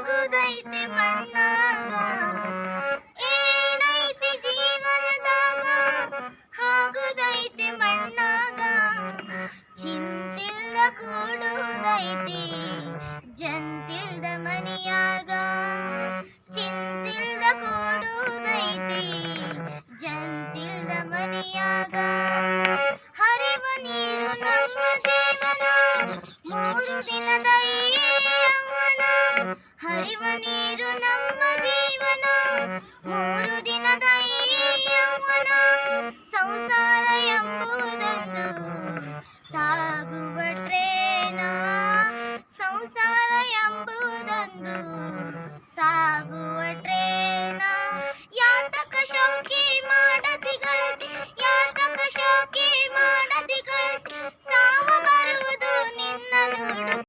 ಹೋಗುದೈತೆ ಮಣ್ಣಾಗ ಏನೈತಿ ಜೀವನದಾಗ ಹೋಗುದೈತೆ ಮಣ್ಣಾಗ ಚಿಂತಿಲ್ಲ ಕೂಡುದೈತಿ ಜಂತಿಲ್ದ ಮನಿಯಾಗ ಚಿಂತಿಲ್ದ ಕೂಡುದೈತಿ ಜಂತಿಲ್ದ ಮನಿಯಾಗ ಹರಿವ ನೀರು ನಮ್ಮ ಜೀವನ ಮೂರು ದಿನದ ಈ ಯೌವನ ಹರಿವ ನೀರು ನಮ್ಮ ಜೀವನ ಮೂರು ದಿನದ ಈ ಯೌವನ